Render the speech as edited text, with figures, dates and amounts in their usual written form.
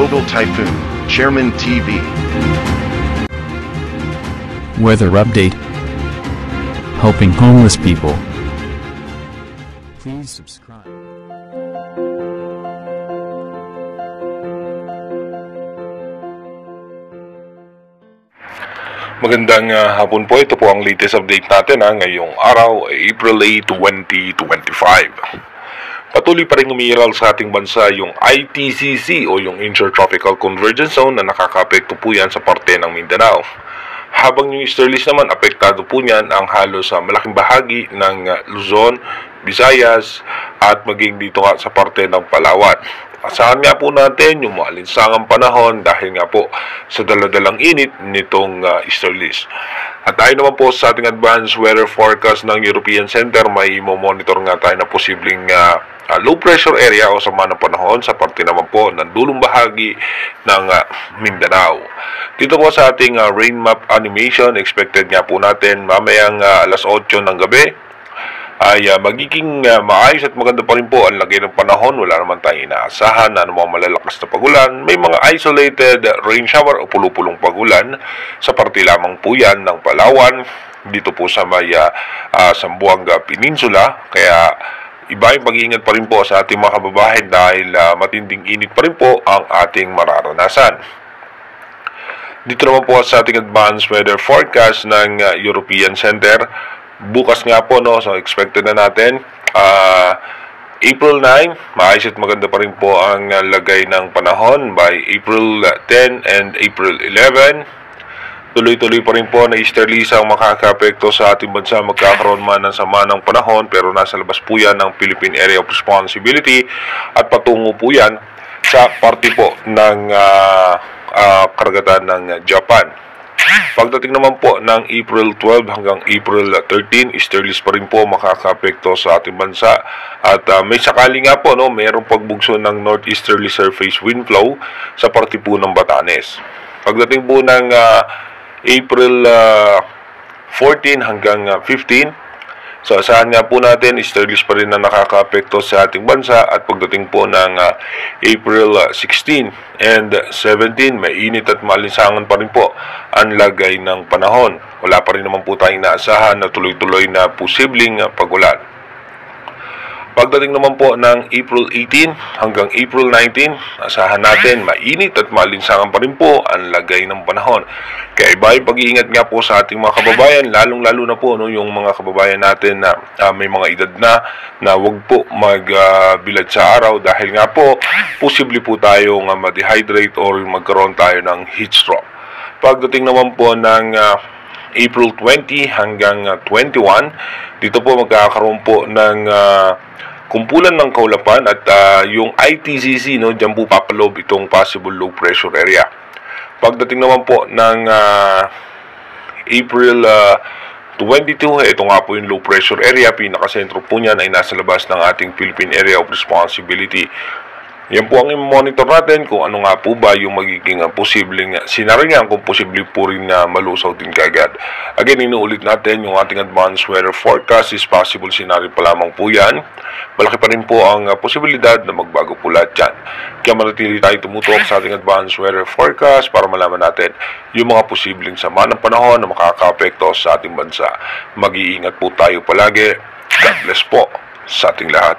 Global Typhoon, Chairman TV. Weather update. Helping homeless people. Please subscribe. Magandang hapon po. Ito po ang latest update natin ngayong araw, April 8, 2025. Patuloy pa rin umiiral sa ating bansa yung ITCZ o yung Intertropical Convergence Zone na nakakaapekto po yan sa parte ng Mindanao. Habang yung easterlies naman, apektado po niyan ang halos sa malaking bahagi ng Luzon, Visayas at maging dito nga sa parte ng Palawan. Asahan nga po natin yung maalinsangang panahon dahil nga po sa daladalang init nitong easterlies. At ayon naman po sa ating advanced weather forecast ng European Center, may monitor nga tayo na posibleng low pressure area o sama ng panahon sa parte naman po ng dulong bahagi ng Mindanao. Dito po sa ating rain map animation, expected nga po natin mamayang alas 8 ng gabi ay magiging maayos at maganda pa rin po ang lagay ng panahon. Wala naman tayong inaasahan na mga malalakas na pagulan. May mga isolated rain shower o pulupulong pagulan sa parte lamang po yan ng Palawan, dito po sa may Zamboanga Peninsula. Kaya iba yung pag-iingat pa rin po sa ating mga kababayan dahil matinding init pa rin po ang ating mararanasan. Dito naman po sa ating advanced weather forecast ng European Center, bukas nga po, so expected na natin April 9, maayos at maganda pa rin po ang lagay ng panahon. By April 10 and April 11, tuloy-tuloy pa rin po na easterlies ang makakaapekto sa ating bansa. Magkakaroon man ng sama ng panahon, pero nasa labas po yan ng Philippine Area of Responsibility at patungo po yan sa parte po ng karagatan ng Japan. Pagdating naman po ng April 12 hanggang April 13, easterlies pa rin po makakaapekto sa ating bansa. At may sakali nga po, mayroong pagbugso ng northeasterly surface wind flow sa parte po ng Batanes. Pagdating po ng April 14 hanggang 15, so asahan nga po natin, easterlies pa rin na nakakaapekto sa ating bansa. At pagdating po ng April 16 and 17, may init at maalinsangan pa rin po ang lagay ng panahon. Wala pa rin naman po tayong naasahan na tuloy-tuloy na posibleng pagulan. Pagdating naman po ng April 18 hanggang April 19, asahan natin mainit at maalinsangan pa rin po ang lagay ng panahon. Kaya iba yung pag-iingat nga po sa ating mga kababayan, lalong-lalo na po yung mga kababayan natin na may mga edad na wag po magbilad sa araw dahil nga po posible po tayong ma-dehydrate or magkaroon tayo ng heat stroke. Pagdating naman po ng April 20 hanggang 21, dito po magkakaroon po ng kumpulan ng kaulapan at yung ITCZ, dyan po papalob itong possible low pressure area. Pagdating naman po ng April 22, ito nga po yung low pressure area. Pinakasentro po niyan ay nasa labas ng ating Philippine Area of Responsibility. Yan po ang i-monitor natin kung ano nga po ba yung magiging posibleng scenario kung posible po rin na malusaw din kagad. Again, inuulit natin yung ating advanced weather forecast is possible scenario pa lamang po yan. Malaki pa rin po ang posibilidad na magbago po lahat yan. Kaya manatili tayo tumutok sa ating advanced weather forecast para malaman natin yung mga posibleng sama ng panahon na makakaapekto sa ating bansa. Mag-iingat po tayo palagi. God bless po sa ating lahat.